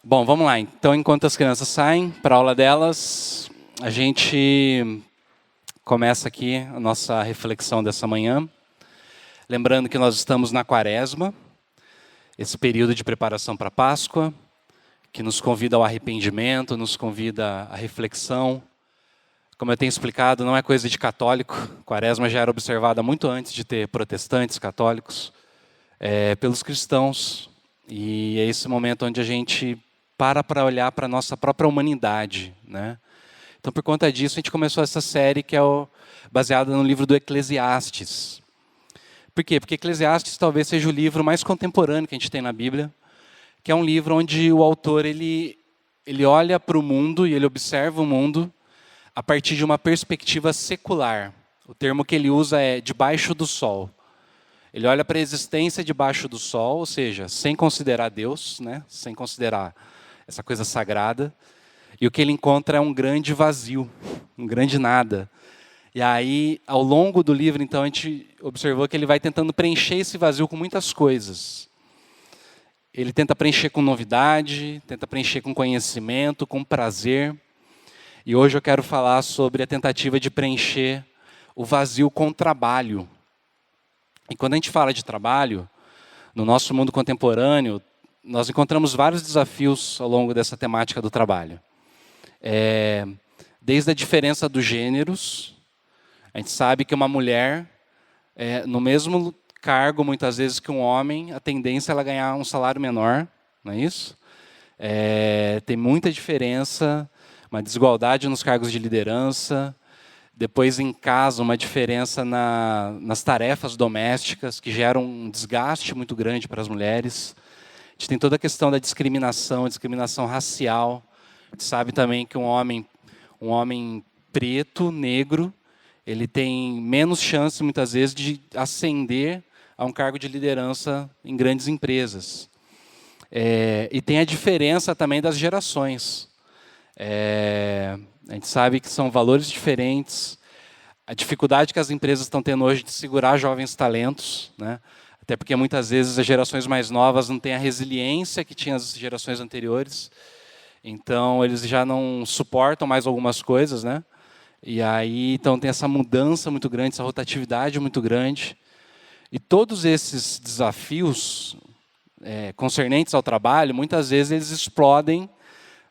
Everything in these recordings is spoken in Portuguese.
Bom, vamos lá. Então, enquanto as crianças saem para a aula delas, a gente começa aqui a nossa reflexão dessa manhã. Lembrando que nós estamos na Quaresma, esse período de preparação para a Páscoa, que nos convida ao arrependimento, nos convida à reflexão. Como eu tenho explicado, não é coisa de católico. Quaresma já era observada muito antes de ter protestantes católicos, pelos cristãos. E é esse momento onde a gente para olhar para a nossa própria humanidade, né? Então, por conta disso, a gente começou essa série que é baseada no livro do Eclesiastes. Por quê? Porque Eclesiastes talvez seja o livro mais contemporâneo que a gente tem na Bíblia, que é um livro onde o autor ele olha para o mundo e ele observa o mundo a partir de uma perspectiva secular. O termo que ele usa é debaixo do sol. Ele olha para a existência debaixo do sol, ou seja, sem considerar Deus, né? Sem considerar essa coisa sagrada. E o que ele encontra é um grande vazio, um grande nada. E aí, ao longo do livro, então, a gente observou que ele vai tentando preencher esse vazio com muitas coisas. Ele tenta preencher com novidade, tenta preencher com conhecimento, com prazer. E hoje eu quero falar sobre a tentativa de preencher o vazio com trabalho. E quando a gente fala de trabalho, no nosso mundo contemporâneo, nós encontramos vários desafios ao longo dessa temática do trabalho. Desde a diferença dos gêneros, a gente sabe que uma mulher, no mesmo cargo, muitas vezes, que um homem, a tendência é ela ganhar um salário menor, não é isso? Tem muita diferença, uma desigualdade nos cargos de liderança. Depois, em casa, uma diferença nas tarefas domésticas, que geram um desgaste muito grande para as mulheres. A gente tem toda a questão da discriminação racial. A gente sabe também que um homem preto, negro, ele tem menos chance, muitas vezes, de ascender a um cargo de liderança em grandes empresas. E tem a diferença também das gerações. A gente sabe que são valores diferentes, a dificuldade que as empresas estão tendo hoje de segurar jovens talentos, né? Até porque muitas vezes as gerações mais novas não têm a resiliência que tinham as gerações anteriores, então eles já não suportam mais algumas coisas, né? E aí então tem essa mudança muito grande, essa rotatividade muito grande, e todos esses desafios concernentes ao trabalho, muitas vezes eles explodem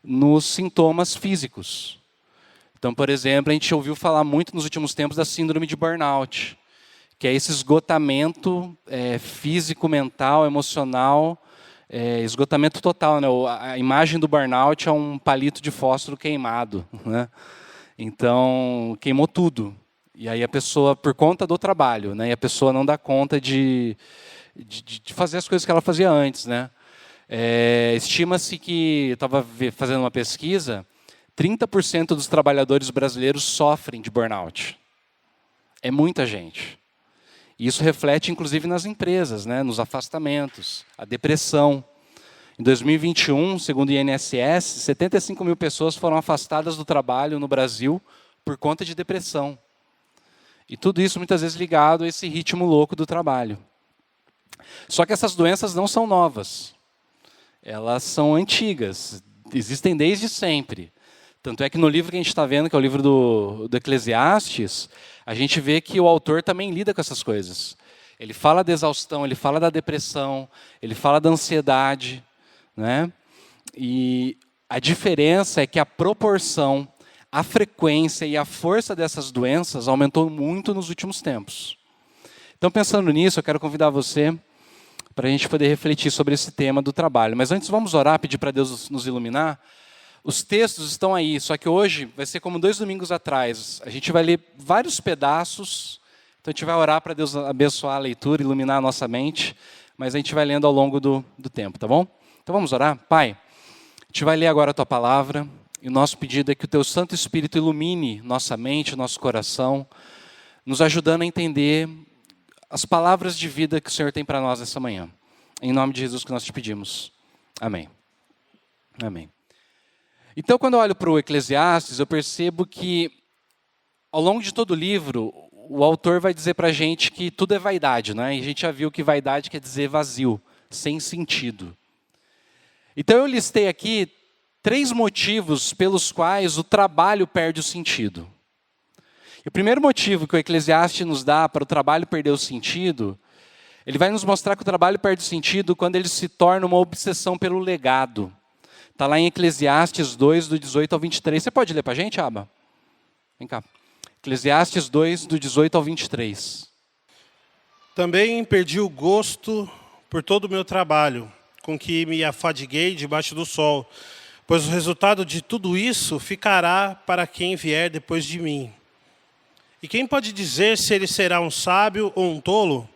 nos sintomas físicos. Então, por exemplo, a gente ouviu falar muito nos últimos tempos da síndrome de burnout, que é esse esgotamento físico, mental, emocional, esgotamento total, né? A imagem do burnout é um palito de fósforo queimado, né? Então, queimou tudo. E aí a pessoa, por conta do trabalho, né? E a pessoa não dá conta de fazer as coisas que ela fazia antes, né? Estima-se que, eu estava fazendo uma pesquisa, 30% dos trabalhadores brasileiros sofrem de burnout. É muita gente. E isso reflete, inclusive, nas empresas, né? Nos afastamentos, a depressão. Em 2021, segundo o INSS, 75 mil pessoas foram afastadas do trabalho no Brasil por conta de depressão. E tudo isso, muitas vezes, ligado a esse ritmo louco do trabalho. Só que essas doenças não são novas. Elas são antigas, existem desde sempre. Tanto é que no livro que a gente está vendo, que é o livro do Eclesiastes, a gente vê que o autor também lida com essas coisas. Ele fala da exaustão, ele fala da depressão, ele fala da ansiedade, né? E a diferença é que a proporção, a frequência e a força dessas doenças aumentou muito nos últimos tempos. Então, pensando nisso, eu quero convidar você para a gente poder refletir sobre esse tema do trabalho. Mas antes, vamos orar, pedir para Deus nos iluminar. Os textos estão aí, só que hoje vai ser como 2 domingos atrás. A gente vai ler vários pedaços, então a gente vai orar para Deus abençoar a leitura, iluminar a nossa mente, mas a gente vai lendo ao longo do tempo, tá bom? Então vamos orar? Pai, a gente vai ler agora a Tua Palavra, e o nosso pedido é que o Teu Santo Espírito ilumine nossa mente, nosso coração, nos ajudando a entender as palavras de vida que o Senhor tem para nós essa manhã. Em nome de Jesus que nós te pedimos. Amém. Amém. Então, quando eu olho para o Eclesiastes, eu percebo que, ao longo de todo o livro, o autor vai dizer para a gente que tudo é vaidade, né? E a gente já viu que vaidade quer dizer vazio, sem sentido. Então eu listei aqui 3 motivos pelos quais o trabalho perde o sentido. E o primeiro motivo que o Eclesiastes nos dá para o trabalho perder o sentido, ele vai nos mostrar que o trabalho perde o sentido quando ele se torna uma obsessão pelo legado. Está lá em Eclesiastes 2, do 18 ao 23. Você pode ler para a gente, Aba? Vem cá. Eclesiastes 2, do 18 ao 23. Também perdi o gosto por todo o meu trabalho, com que me afadiguei debaixo do sol, pois o resultado de tudo isso ficará para quem vier depois de mim. E quem pode dizer se ele será um sábio ou um tolo?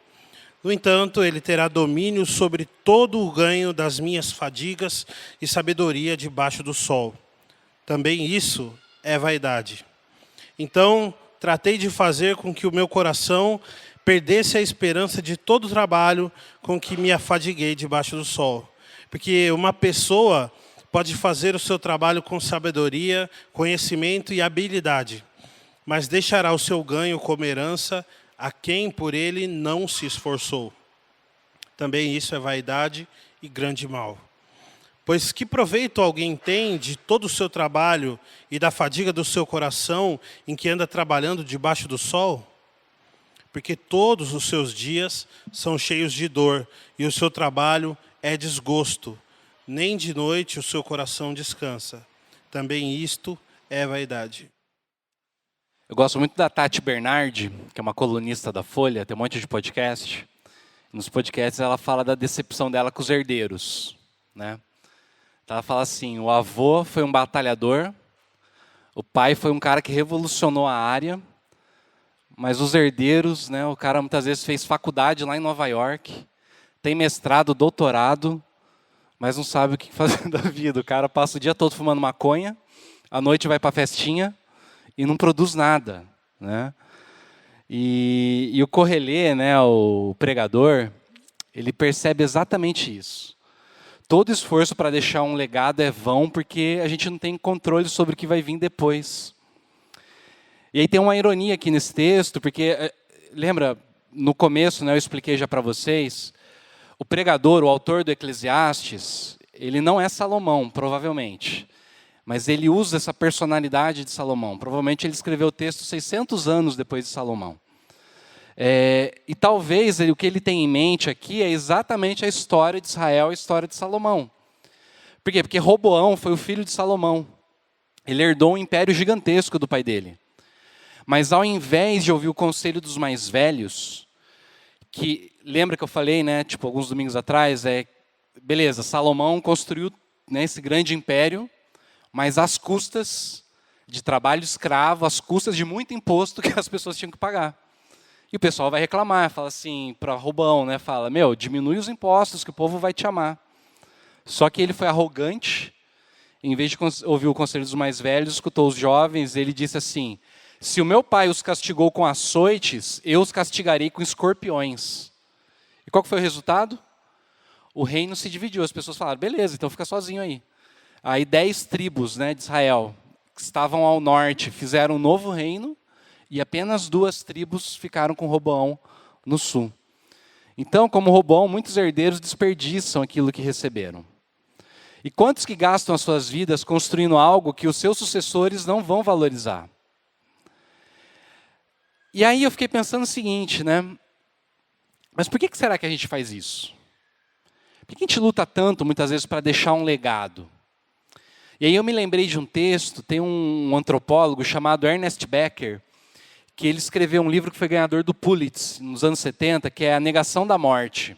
No entanto, ele terá domínio sobre todo o ganho das minhas fadigas e sabedoria debaixo do sol. Também isso é vaidade. Então, tratei de fazer com que o meu coração perdesse a esperança de todo o trabalho com que me afadiguei debaixo do sol. Porque uma pessoa pode fazer o seu trabalho com sabedoria, conhecimento e habilidade, mas deixará o seu ganho como herança a quem por ele não se esforçou. Também isso é vaidade e grande mal. Pois que proveito alguém tem de todo o seu trabalho e da fadiga do seu coração em que anda trabalhando debaixo do sol? Porque todos os seus dias são cheios de dor e o seu trabalho é desgosto. Nem de noite o seu coração descansa. Também isto é vaidade. Eu gosto muito da Tati Bernardi, que é uma colunista da Folha, tem um monte de podcast. Nos podcasts ela fala da decepção dela com os herdeiros, né? Ela fala assim, o avô foi um batalhador, o pai foi um cara que revolucionou a área, mas os herdeiros, né, o cara muitas vezes fez faculdade lá em Nova York, tem mestrado, doutorado, mas não sabe o que fazer da vida. O cara passa o dia todo fumando maconha, à noite vai para a festinha e não produz nada, né? E o Correlê, né, o pregador, ele percebe exatamente isso. Todo esforço para deixar um legado é vão, porque a gente não tem controle sobre o que vai vir depois. E aí tem uma ironia aqui nesse texto, porque, lembra, no começo, né, eu expliquei já para vocês, o pregador, o autor do Eclesiastes, ele não é Salomão, provavelmente. Mas ele usa essa personalidade de Salomão. Provavelmente ele escreveu o texto 600 anos depois de Salomão. E talvez o que ele tem em mente aqui é exatamente a história de Israel, a história de Salomão. Por quê? Porque Roboão foi o filho de Salomão. Ele herdou um império gigantesco do pai dele. Mas ao invés de ouvir o conselho dos mais velhos, que lembra que eu falei, né, tipo alguns domingos atrás, beleza, Salomão construiu, né, esse grande império, mas às custas de trabalho escravo, às custas de muito imposto que as pessoas tinham que pagar. E o pessoal vai reclamar, fala assim, para Roboão, né, fala, diminui os impostos que o povo vai te amar. Só que ele foi arrogante, em vez de ouvir o conselho dos mais velhos, escutou os jovens, ele disse assim, se o meu pai os castigou com açoites, eu os castigarei com escorpiões. E qual que foi o resultado? O reino se dividiu, as pessoas falaram, beleza, então fica sozinho aí. Aí 10 tribos, né, de Israel, que estavam ao norte, fizeram um novo reino, e apenas 2 tribos ficaram com Roboão no sul. Então, como Roboão, muitos herdeiros desperdiçam aquilo que receberam. E quantos que gastam as suas vidas construindo algo que os seus sucessores não vão valorizar? E aí eu fiquei pensando o seguinte, né? Mas por que será que a gente faz isso? Por que a gente luta tanto, muitas vezes, para deixar um legado? E aí eu me lembrei de um texto, tem um antropólogo chamado Ernest Becker, que ele escreveu um livro que foi ganhador do Pulitzer, nos anos 70, que é A Negação da Morte.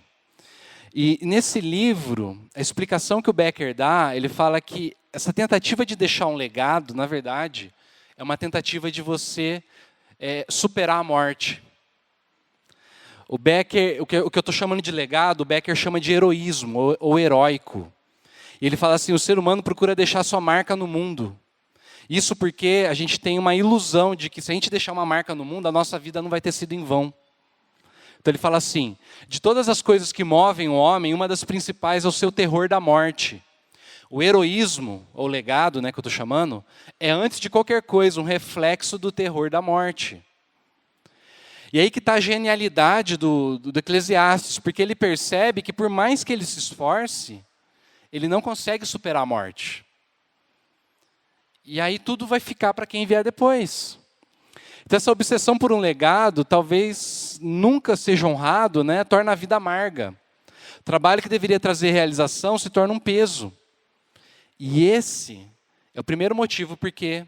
E nesse livro, a explicação que o Becker dá, ele fala que essa tentativa de deixar um legado, na verdade, é uma tentativa de você superar a morte. O Becker, o que eu estou chamando de legado, o Becker chama de heroísmo, ou heróico. E ele fala assim, o ser humano procura deixar sua marca no mundo. Isso porque a gente tem uma ilusão de que se a gente deixar uma marca no mundo, a nossa vida não vai ter sido em vão. Então ele fala assim, de todas as coisas que movem o homem, uma das principais é o seu terror da morte. O heroísmo, ou legado, né, que eu estou chamando, é antes de qualquer coisa um reflexo do terror da morte. E aí que está a genialidade do Eclesiastes, porque ele percebe que por mais que ele se esforce, ele não consegue superar a morte. E aí tudo vai ficar para quem vier depois. Então essa obsessão por um legado, talvez nunca seja honrado, né, torna a vida amarga. O trabalho que deveria trazer realização se torna um peso. E esse é o primeiro motivo porque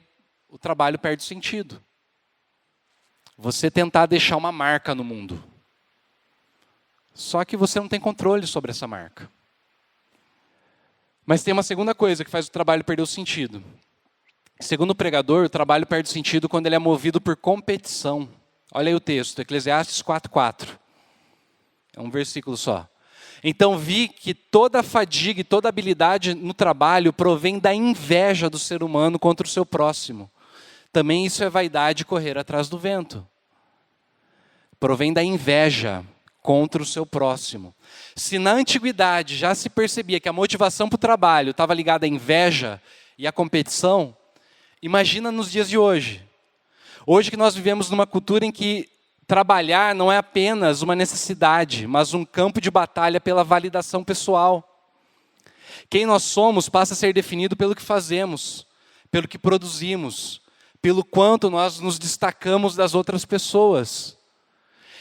o trabalho perde sentido. Você tentar deixar uma marca no mundo. Só que você não tem controle sobre essa marca. Mas tem uma segunda coisa que faz o trabalho perder o sentido. Segundo o pregador, o trabalho perde sentido quando ele é movido por competição. Olha aí o texto, Eclesiastes 4:4. É um versículo só. Então vi que toda fadiga e toda habilidade no trabalho provém da inveja do ser humano contra o seu próximo. Também isso é vaidade, correr atrás do vento. Provém da inveja contra o seu próximo. Se na antiguidade já se percebia que a motivação para o trabalho estava ligada à inveja e à competição, imagina nos dias de hoje. Hoje que nós vivemos numa cultura em que trabalhar não é apenas uma necessidade, mas um campo de batalha pela validação pessoal. Quem nós somos passa a ser definido pelo que fazemos, pelo que produzimos, pelo quanto nós nos destacamos das outras pessoas.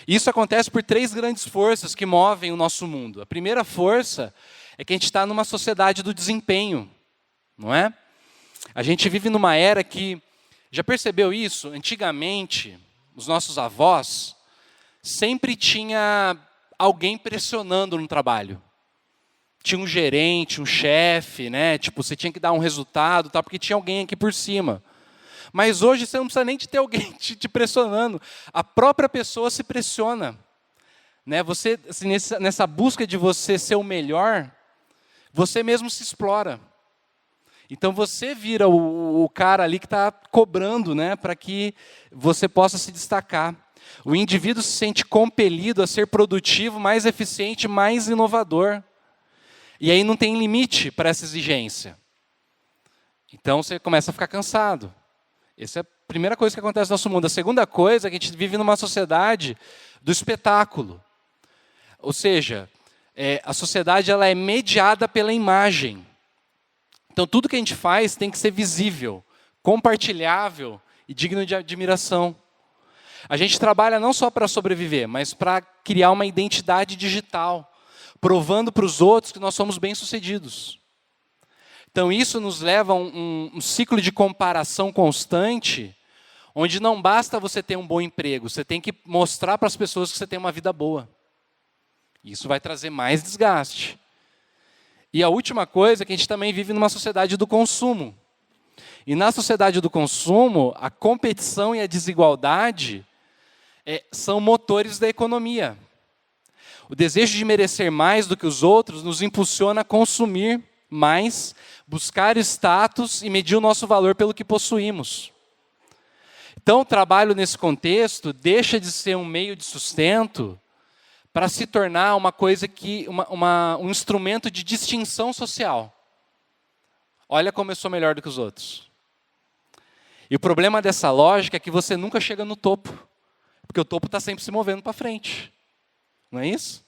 Isso acontece por 3 grandes forças que movem o nosso mundo. A primeira força é que a gente está numa sociedade do desempenho, não é? A gente vive numa era que, já percebeu isso? Antigamente, os nossos avós, sempre tinha alguém pressionando no trabalho. Tinha um gerente, um chefe, né? Tipo, você tinha que dar um resultado, tá? Porque tinha alguém aqui por cima. Mas hoje você não precisa nem de ter alguém te pressionando. A própria pessoa se pressiona. Né? Você, assim, nessa busca de você ser o melhor, você mesmo se explora. Então você vira o cara ali que está cobrando, né, para que você possa se destacar. O indivíduo se sente compelido a ser produtivo, mais eficiente, mais inovador. E aí não tem limite para essa exigência. Então você começa a ficar cansado. Essa é a primeira coisa que acontece no nosso mundo. A segunda coisa é que a gente vive numa sociedade do espetáculo. Ou seja, a sociedade ela é mediada pela imagem. Então, tudo que a gente faz tem que ser visível, compartilhável e digno de admiração. A gente trabalha não só para sobreviver, mas para criar uma identidade digital, provando para os outros que nós somos bem-sucedidos. Então, isso nos leva a um ciclo de comparação constante, onde não basta você ter um bom emprego, você tem que mostrar para as pessoas que você tem uma vida boa. Isso vai trazer mais desgaste. E a última coisa é que a gente também vive numa sociedade do consumo. E na sociedade do consumo, a competição e a desigualdade são motores da economia. O desejo de merecer mais do que os outros nos impulsiona a consumir mais, buscar status e medir o nosso valor pelo que possuímos. Então, o trabalho nesse contexto deixa de ser um meio de sustento para se tornar uma coisa que um instrumento de distinção social. Olha como eu sou melhor do que os outros. E o problema dessa lógica é que você nunca chega no topo, porque o topo está sempre se movendo para frente. Não é isso?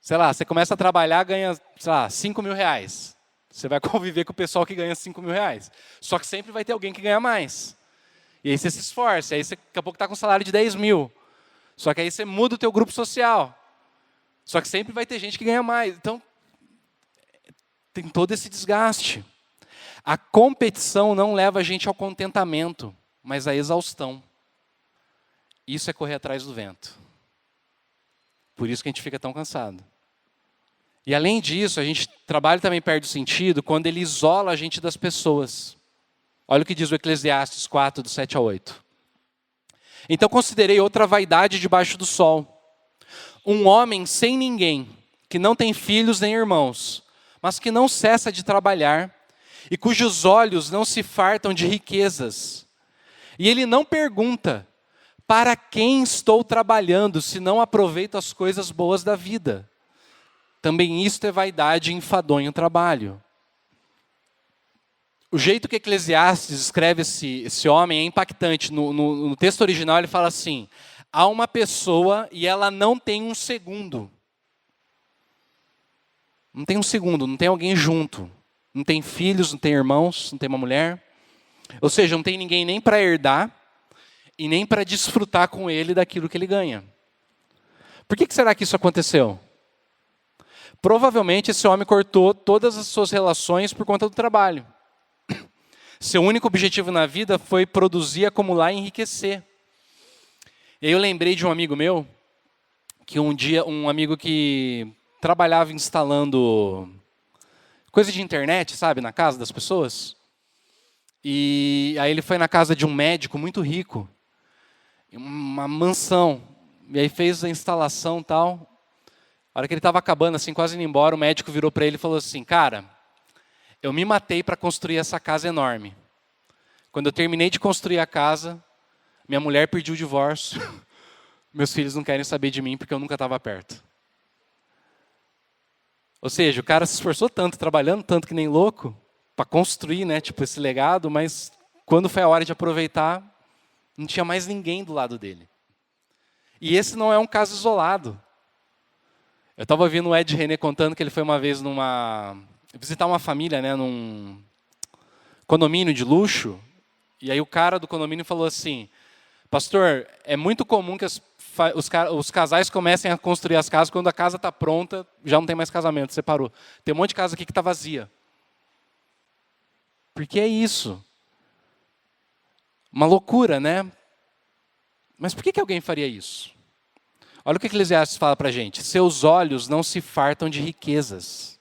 Sei lá, você começa a trabalhar, ganha, sei lá, 5 mil reais. Você vai conviver com o pessoal que ganha 5 mil reais. Só que sempre vai ter alguém que ganha mais. E aí você se esforça, aí você daqui a pouco está com um salário de 10 mil. Só que aí você muda o teu grupo social. Só que sempre vai ter gente que ganha mais. Então, tem todo esse desgaste. A competição não leva a gente ao contentamento, mas à exaustão. Isso é correr atrás do vento. Por isso que a gente fica tão cansado. E além disso, o trabalho também perde o sentido quando ele isola a gente das pessoas. Olha o que diz o Eclesiastes 4, do 7 a 8. Então considerei outra vaidade debaixo do sol. Um homem sem ninguém, que não tem filhos nem irmãos, mas que não cessa de trabalhar, e cujos olhos não se fartam de riquezas. E ele não pergunta, para quem estou trabalhando, se não aproveito as coisas boas da vida? Também isto é vaidade e enfadonho trabalho. O jeito que Eclesiastes escreve esse homem é impactante. No texto original ele fala assim, há uma pessoa e ela não tem um segundo. Não tem um segundo, não tem alguém junto. Não tem filhos, não tem irmãos, não tem uma mulher. Ou seja, não tem ninguém nem para herdar e nem para desfrutar com ele daquilo que ele ganha. Por que será que isso aconteceu? Provavelmente esse homem cortou todas as suas relações por conta do trabalho. Seu único objetivo na vida foi produzir, acumular e enriquecer. E aí eu lembrei de um amigo meu, que um dia, um amigo que trabalhava instalando coisa de internet, sabe, na casa das pessoas. E aí ele foi na casa de um médico muito rico, uma mansão, e aí fez a instalação e tal. A hora que ele estava acabando, assim, quase indo embora, o médico virou para ele e falou assim: cara, eu me matei para construir essa casa enorme. Quando eu terminei de construir a casa, minha mulher pediu o divórcio. Meus filhos não querem saber de mim porque eu nunca estava perto. Ou seja, o cara se esforçou tanto, trabalhando tanto que nem louco, para construir, né, tipo, esse legado, mas quando foi a hora de aproveitar, não tinha mais ninguém do lado dele. E esse não é um caso isolado. Eu estava ouvindo o Ed René contando que ele foi uma vez visitar uma família, né, num condomínio de luxo, e aí o cara do condomínio falou assim: pastor, é muito comum que os casais comecem a construir as casas, quando a casa está pronta, já não tem mais casamento, separou. Tem um monte de casa aqui que está vazia. Porque é isso. Uma loucura, né? Mas por que alguém faria isso? Olha o que Eclesiastes fala para a gente. Seus olhos não se fartam de riquezas.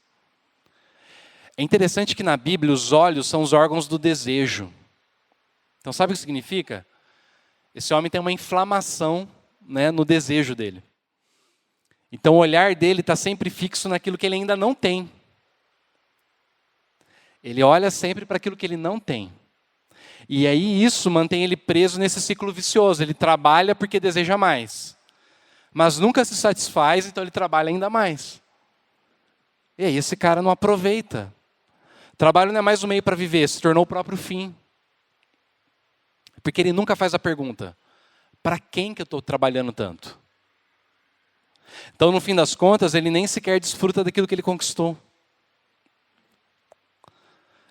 É interessante que na Bíblia os olhos são os órgãos do desejo. Então sabe o que significa? Esse homem tem uma inflamação, né, no desejo dele. Então o olhar dele está sempre fixo naquilo que ele ainda não tem. Ele olha sempre para aquilo que ele não tem. E aí isso mantém ele preso nesse ciclo vicioso. Ele trabalha porque deseja mais. Mas nunca se satisfaz, então ele trabalha ainda mais. E aí esse cara não aproveita. Trabalho não é mais um meio para viver, se tornou o próprio fim. Porque ele nunca faz a pergunta: para quem que eu estou trabalhando tanto? Então, no fim das contas, ele nem sequer desfruta daquilo que ele conquistou.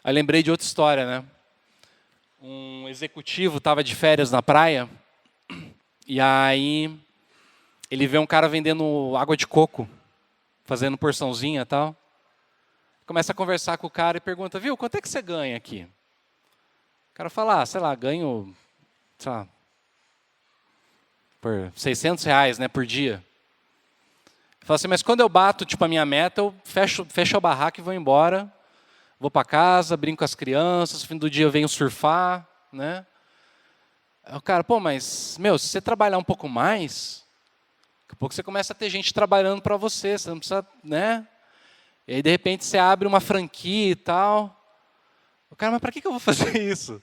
Aí lembrei de outra história, né? Um executivo estava de férias na praia, e aí ele vê um cara vendendo água de coco, fazendo porçãozinha e tal. Começa a conversar com o cara e pergunta: viu, quanto é que você ganha aqui? O cara fala: sei lá, ganho, sei lá, por R$600, né, por dia. Fala assim: mas quando eu bato tipo a minha meta, eu fecho a barraca e vou embora. Vou para casa, brinco com as crianças, no fim do dia eu venho surfar, né? Aí o cara: pô, mas, meu, se você trabalhar um pouco mais, daqui a pouco você começa a ter gente trabalhando para você, você não precisa, né? E aí, de repente, você abre uma franquia e tal. O cara: mas para que eu vou fazer isso?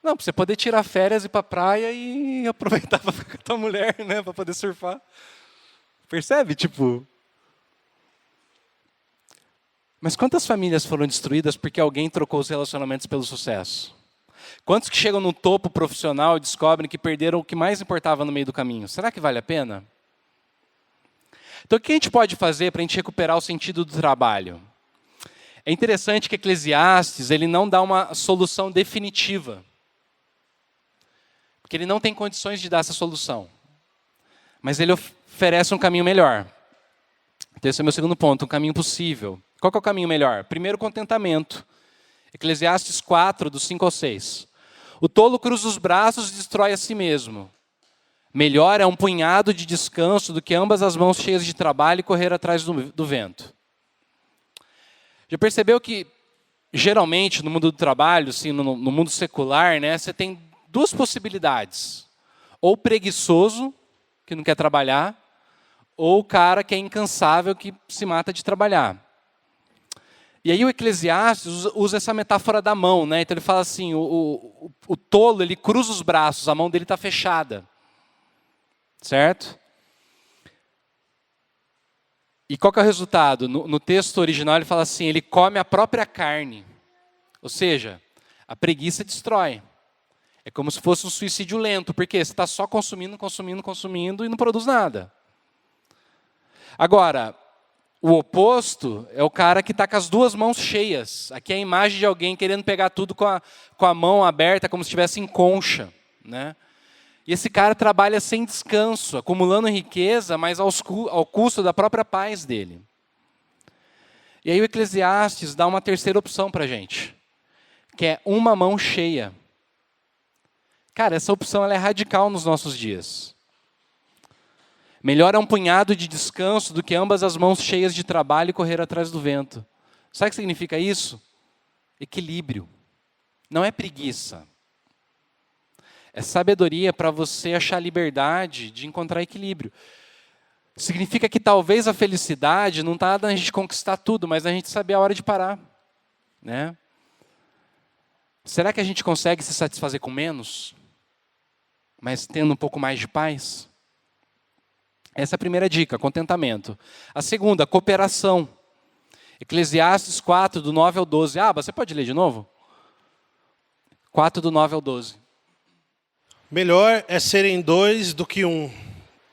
Não, para você poder tirar férias, ir para a praia e aproveitar para ficar com a tua mulher, né? Para poder surfar. Percebe? Tipo... Mas quantas famílias foram destruídas porque alguém trocou os relacionamentos pelo sucesso? Quantos que chegam no topo profissional e descobrem que perderam o que mais importava no meio do caminho? Será que vale a pena? Então, o que a gente pode fazer para a gente recuperar o sentido do trabalho? É interessante que Eclesiastes ele não dá uma solução definitiva. Porque ele não tem condições de dar essa solução. Mas ele oferece um caminho melhor. Então, esse é o meu segundo ponto, um caminho possível. Qual que é o caminho melhor? Primeiro, contentamento. Eclesiastes 4, do 5 ao 6. O tolo cruza os braços e destrói a si mesmo. Melhor é um punhado de descanso do que ambas as mãos cheias de trabalho e correr atrás do vento. Já percebeu que, geralmente, no mundo do trabalho, assim, no mundo secular, né, você tem duas possibilidades. Ou preguiçoso, que não quer trabalhar, ou o cara que é incansável, que se mata de trabalhar. E aí o Eclesiastes usa essa metáfora da mão, né? Então ele fala assim: o tolo ele cruza os braços, a mão dele está fechada. Certo? E qual que é o resultado? No texto original ele fala assim: ele come a própria carne. Ou seja, a preguiça destrói. É como se fosse um suicídio lento, porque você está só consumindo e não produz nada. Agora, O oposto é o cara que está com as duas mãos cheias. Aqui é a imagem de alguém querendo pegar tudo com a mão aberta, como se estivesse em concha, né? E esse cara trabalha sem descanso, acumulando riqueza, mas ao custo da própria paz dele. E aí o Eclesiastes dá uma terceira opção para a gente, que é uma mão cheia. Cara, essa opção ela é radical nos nossos dias. Melhor é um punhado de descanso do que ambas as mãos cheias de trabalho e correr atrás do vento. Sabe o que significa isso? Equilíbrio. Não é preguiça. É sabedoria para você achar liberdade de encontrar equilíbrio. Significa que talvez a felicidade não está na gente conquistar tudo, mas na gente saber a hora de parar, né? Será que a gente consegue se satisfazer com menos, mas tendo um pouco mais de paz? Essa é a primeira dica, contentamento. A segunda, cooperação. Eclesiastes 4, do 9 ao 12. Você pode ler de novo? 4, do 9 ao 12. Melhor é serem dois do que um,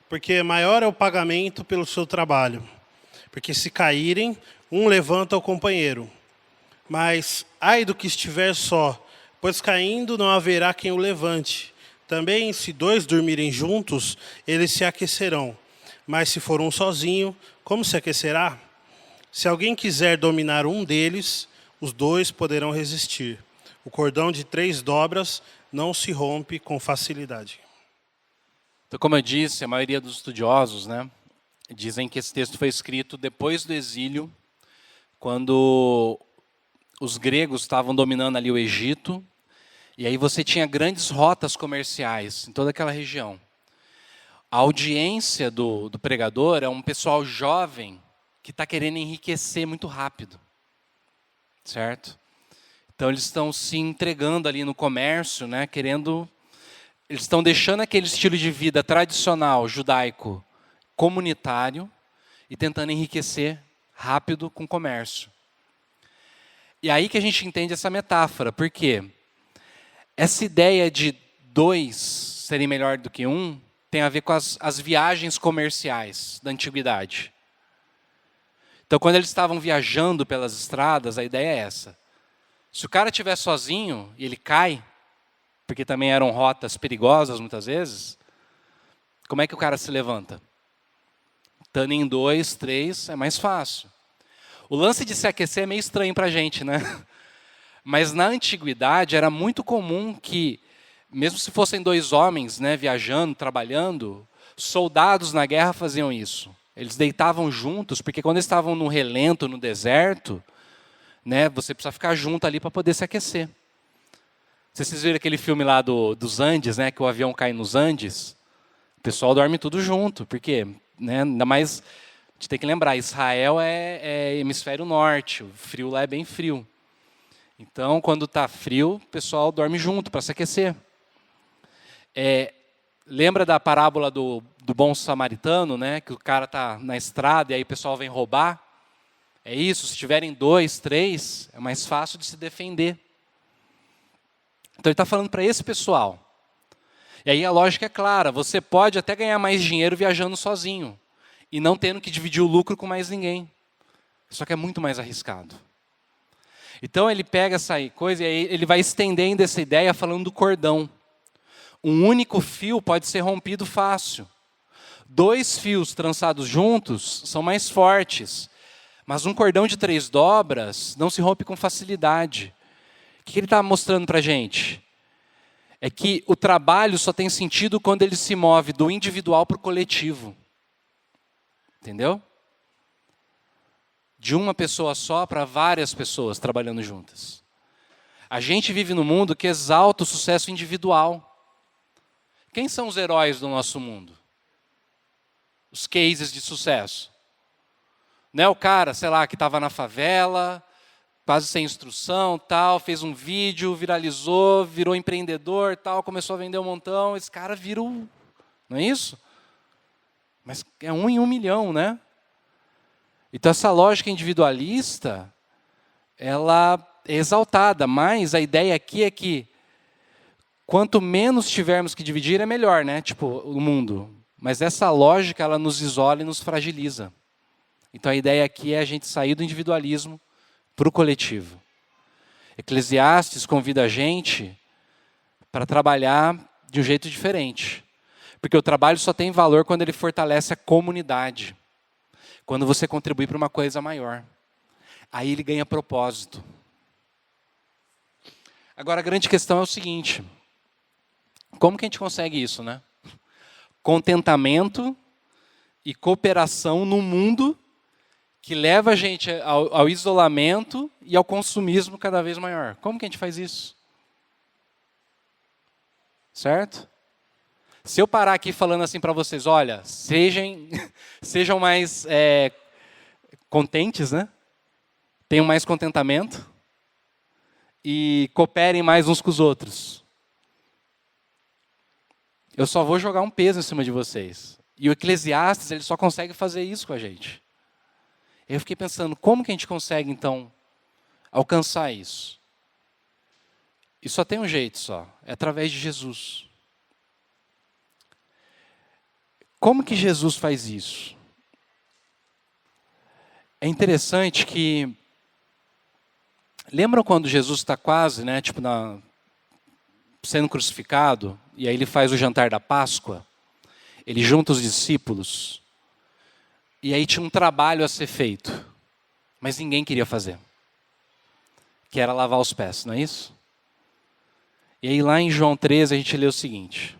porque maior é o pagamento pelo seu trabalho. Porque se caírem, um levanta o companheiro. Mas ai do que estiver só, pois caindo não haverá quem o levante. Também, se dois dormirem juntos, eles se aquecerão. Mas se for um sozinho, como se aquecerá? Se alguém quiser dominar um deles, os dois poderão resistir. O cordão de 3 dobras não se rompe com facilidade. Então, como eu disse, a maioria dos estudiosos, né, dizem que esse texto foi escrito depois do exílio, quando os gregos estavam dominando ali o Egito, e aí você tinha grandes rotas comerciais em toda aquela região. A audiência do pregador é um pessoal jovem que está querendo enriquecer muito rápido, certo? Então eles estão se entregando ali no comércio, né, eles estão deixando aquele estilo de vida tradicional, judaico, comunitário, e tentando enriquecer rápido com o comércio. E aí que a gente entende essa metáfora, porque essa ideia de 2 serem melhor do que 1 tem a ver com as viagens comerciais da antiguidade. Então, quando eles estavam viajando pelas estradas, a ideia é essa. Se o cara estiver sozinho e ele cai, porque também eram rotas perigosas muitas vezes, como é que o cara se levanta? Estando em 2, 3, é mais fácil. O lance de se aquecer é meio estranho para a gente, né? Mas na antiguidade era muito comum que, mesmo se fossem 2 homens, né, viajando, trabalhando, soldados na guerra faziam isso. Eles deitavam juntos, porque quando eles estavam no relento, no deserto, né, você precisa ficar junto ali para poder se aquecer. Vocês viram aquele filme lá dos Andes, né, que o avião cai nos Andes? O pessoal dorme tudo junto, porque, né, ainda mais, a gente tem que lembrar, Israel é hemisfério norte, o frio lá é bem frio. Então, quando está frio, o pessoal dorme junto para se aquecer. Lembra da parábola do bom samaritano, né? Que o cara está na estrada e aí o pessoal vem roubar? É isso, se tiverem 2, 3, é mais fácil de se defender. Então ele está falando para esse pessoal. E aí a lógica é clara, você pode até ganhar mais dinheiro viajando sozinho e não tendo que dividir o lucro com mais ninguém. Só que é muito mais arriscado. Então ele pega essa coisa e aí ele vai estendendo essa ideia falando do cordão. Um único fio pode ser rompido fácil. 2 fios trançados juntos são mais fortes. Mas um cordão de 3 dobras não se rompe com facilidade. O que ele está mostrando para a gente? É que o trabalho só tem sentido quando ele se move do individual para o coletivo. Entendeu? De uma pessoa só para várias pessoas trabalhando juntas. A gente vive num mundo que exalta o sucesso individual. Quem são os heróis do nosso mundo? Os cases de sucesso. Não é o cara, sei lá, que estava na favela, quase sem instrução, tal, fez um vídeo, viralizou, virou empreendedor, tal, começou a vender um montão, esse cara vira o... Não é isso? Mas é 1 em 1 milhão, né? Então essa lógica individualista, ela é exaltada, mas a ideia aqui é que quanto menos tivermos que dividir, é melhor, né? Tipo, o mundo. Mas essa lógica, ela nos isola e nos fragiliza. Então a ideia aqui é a gente sair do individualismo para o coletivo. Eclesiastes convida a gente para trabalhar de um jeito diferente. Porque o trabalho só tem valor quando ele fortalece a comunidade. Quando você contribui para uma coisa maior. Aí ele ganha propósito. Agora a grande questão é o seguinte. Como que a gente consegue isso, né? Contentamento e cooperação num mundo que leva a gente ao isolamento e ao consumismo cada vez maior. Como que a gente faz isso? Certo? Se eu parar aqui falando assim para vocês, olha, sejam mais contentes, né? Tenham mais contentamento e cooperem mais uns com os outros. Eu só vou jogar um peso em cima de vocês. E o Eclesiastes, ele só consegue fazer isso com a gente. Eu fiquei pensando, como que a gente consegue, então, alcançar isso? E só tem um jeito só, é através de Jesus. Como que Jesus faz isso? É interessante que... Lembram quando Jesus está quase, né, sendo crucificado, e aí ele faz o jantar da Páscoa? Ele junta os discípulos, e aí tinha um trabalho a ser feito, mas ninguém queria fazer, que era lavar os pés, não é isso? E aí lá em João 13 a gente lê o seguinte: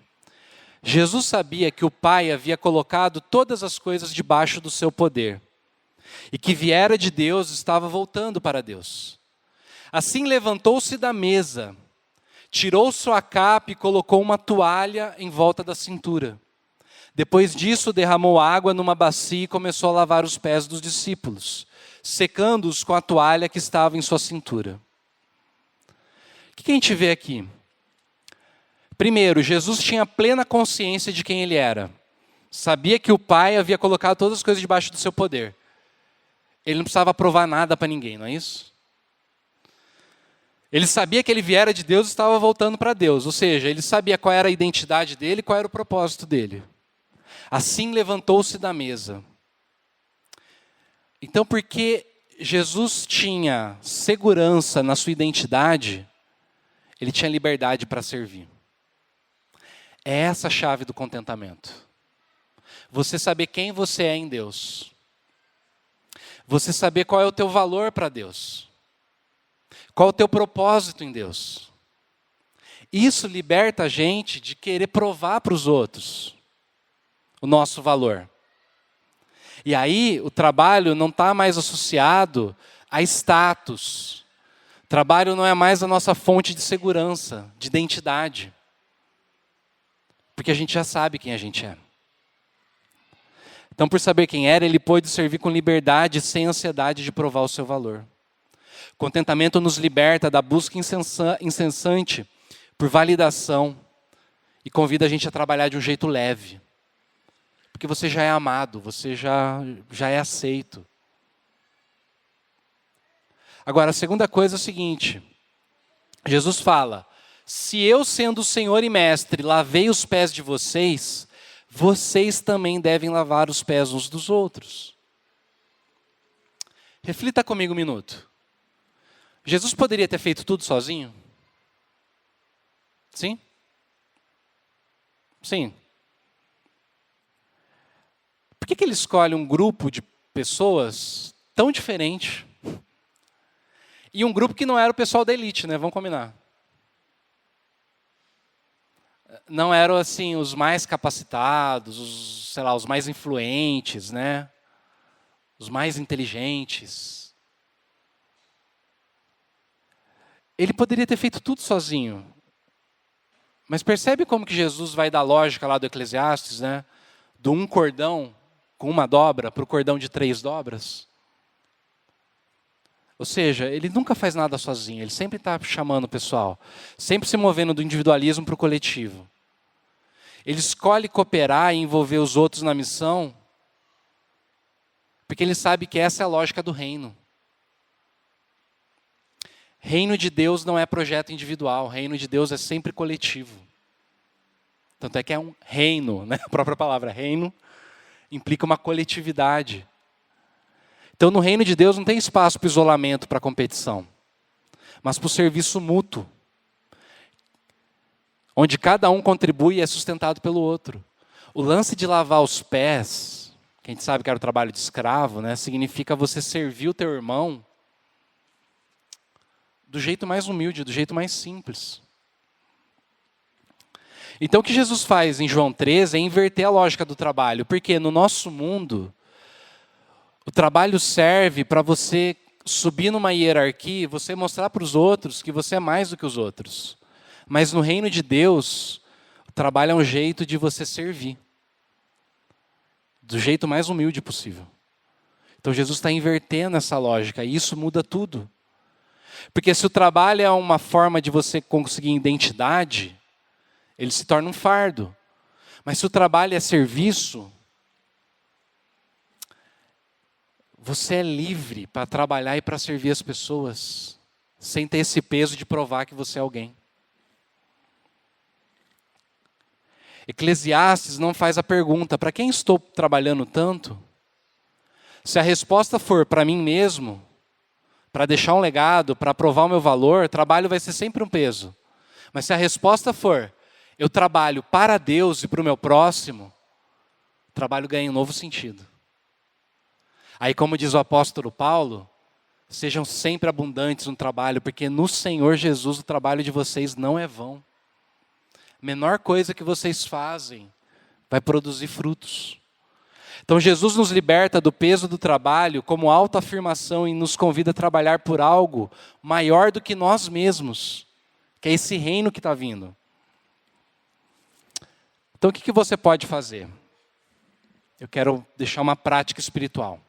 Jesus sabia que o Pai havia colocado todas as coisas debaixo do seu poder, e que viera de Deus estava voltando para Deus. Assim levantou-se da mesa, tirou sua capa e colocou uma toalha em volta da cintura. Depois disso, derramou água numa bacia e começou a lavar os pés dos discípulos, secando-os com a toalha que estava em sua cintura. O que a gente vê aqui? Primeiro, Jesus tinha plena consciência de quem ele era. Sabia que o Pai havia colocado todas as coisas debaixo do seu poder. Ele não precisava provar nada para ninguém, não é isso? Ele sabia que ele viera de Deus e estava voltando para Deus. Ou seja, ele sabia qual era a identidade dele, qual era o propósito dele. Assim levantou-se da mesa. Então, porque Jesus tinha segurança na sua identidade, ele tinha liberdade para servir. É essa a chave do contentamento. Você saber quem você é em Deus. Você saber qual é o teu valor para Deus. Qual é o teu propósito em Deus. Isso liberta a gente de querer provar para os outros o nosso valor. E aí o trabalho não está mais associado a status. O trabalho não é mais a nossa fonte de segurança, de identidade. Porque a gente já sabe quem a gente é. Então, por saber quem era, ele pôde servir com liberdade, sem ansiedade de provar o seu valor. Contentamento nos liberta da busca incessante por validação e convida a gente a trabalhar de um jeito leve. Porque você já é amado, você já é aceito. Agora, a segunda coisa é o seguinte. Jesus fala, se eu, sendo o Senhor e Mestre, lavei os pés de vocês, vocês também devem lavar os pés uns dos outros. Reflita comigo um minuto. Jesus poderia ter feito tudo sozinho? Sim? Sim. Por que ele escolhe um grupo de pessoas tão diferente? E um grupo que não era o pessoal da elite, né? Vamos combinar. Não eram assim os mais capacitados, os mais influentes, né? Os mais inteligentes. Ele poderia ter feito tudo sozinho. Mas percebe como que Jesus vai da lógica lá do Eclesiastes, né? Do um cordão com uma dobra para o cordão de 3 dobras? Ou seja, ele nunca faz nada sozinho, ele sempre está chamando o pessoal, sempre se movendo do individualismo para o coletivo. Ele escolhe cooperar e envolver os outros na missão, porque ele sabe que essa é a lógica do reino. Reino de Deus não é projeto individual, reino de Deus é sempre coletivo. Tanto é que é um reino, né? A própria palavra reino implica uma coletividade. Então, no reino de Deus não tem espaço para isolamento, para competição, mas para o serviço mútuo, onde cada um contribui e é sustentado pelo outro. O lance de lavar os pés, que a gente sabe que era o trabalho de escravo, né, significa você servir o teu irmão do jeito mais humilde, do jeito mais simples. Então o que Jesus faz em João 13 é inverter a lógica do trabalho, porque no nosso mundo, o trabalho serve para você subir numa hierarquia e você mostrar para os outros que você é mais do que os outros. Mas no reino de Deus, o trabalho é um jeito de você servir, do jeito mais humilde possível. Então Jesus está invertendo essa lógica e isso muda tudo. Porque se o trabalho é uma forma de você conseguir identidade, ele se torna um fardo. Mas se o trabalho é serviço, você é livre para trabalhar e para servir as pessoas, sem ter esse peso de provar que você é alguém. Eclesiastes não faz a pergunta, para quem estou trabalhando tanto? Se a resposta for para mim mesmo, para deixar um legado, para provar o meu valor, trabalho vai ser sempre um peso. Mas se a resposta for, eu trabalho para Deus e para o meu próximo, o trabalho ganha um novo sentido. Aí, como diz o apóstolo Paulo, sejam sempre abundantes no trabalho, porque no Senhor Jesus o trabalho de vocês não é vão. A menor coisa que vocês fazem vai produzir frutos. Então Jesus nos liberta do peso do trabalho como autoafirmação e nos convida a trabalhar por algo maior do que nós mesmos, que é esse reino que está vindo. Então o que você pode fazer? Eu quero deixar uma prática espiritual.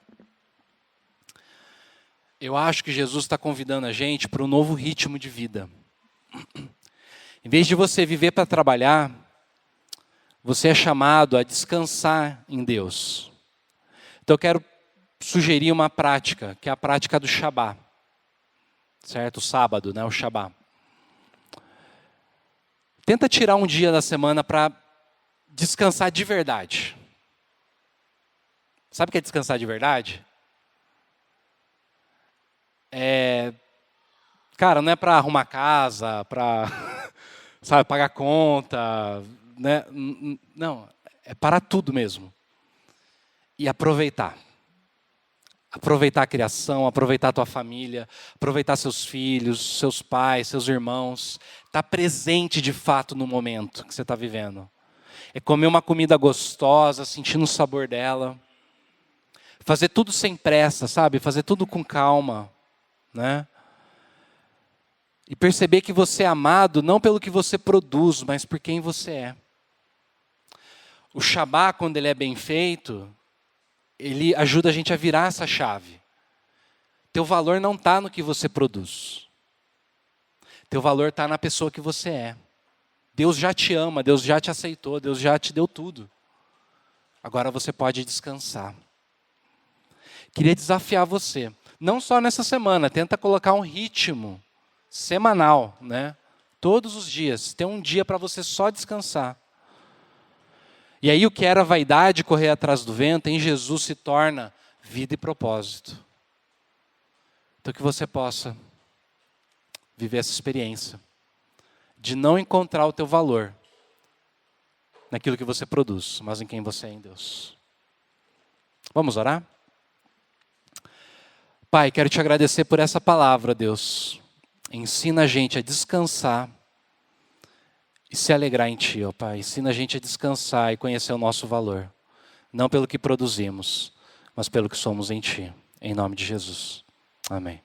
Eu acho que Jesus está convidando a gente para um novo ritmo de vida. Em vez de você viver para trabalhar, você é chamado a descansar em Deus. Então eu quero sugerir uma prática, que é a prática do Shabá. Certo? O sábado, né? O Shabá. Tenta tirar um dia da semana para descansar de verdade. Sabe o que é descansar de verdade? Cara, não é para arrumar casa, para sabe, pagar conta, né? Não, é para tudo mesmo. E aproveitar. Aproveitar a criação, aproveitar a tua família, aproveitar seus filhos, seus pais, seus irmãos. Estar presente de fato no momento que você está vivendo. É comer uma comida gostosa, sentindo o sabor dela. Fazer tudo sem pressa, sabe? Fazer tudo com calma, né? E perceber que você é amado não pelo que você produz, mas por quem você é. O Shabá, quando ele é bem feito, ele ajuda a gente a virar essa chave. Teu valor não está no que você produz. Teu valor está na pessoa que você é. Deus já te ama, Deus já te aceitou, Deus já te deu tudo. Agora você pode descansar. Queria desafiar você, não só nessa semana, tenta colocar um ritmo semanal, né? Todos os dias, tem um dia para você só descansar. E aí o que era vaidade, correr atrás do vento, em Jesus se torna vida e propósito. Então que você possa viver essa experiência de não encontrar o teu valor naquilo que você produz, mas em quem você é em Deus. Vamos orar? Pai, quero te agradecer por essa palavra, Deus. Ensina a gente a descansar e se alegrar em Ti, ó Pai. Ensina a gente a descansar e conhecer o nosso valor. Não pelo que produzimos, mas pelo que somos em Ti. Em nome de Jesus. Amém.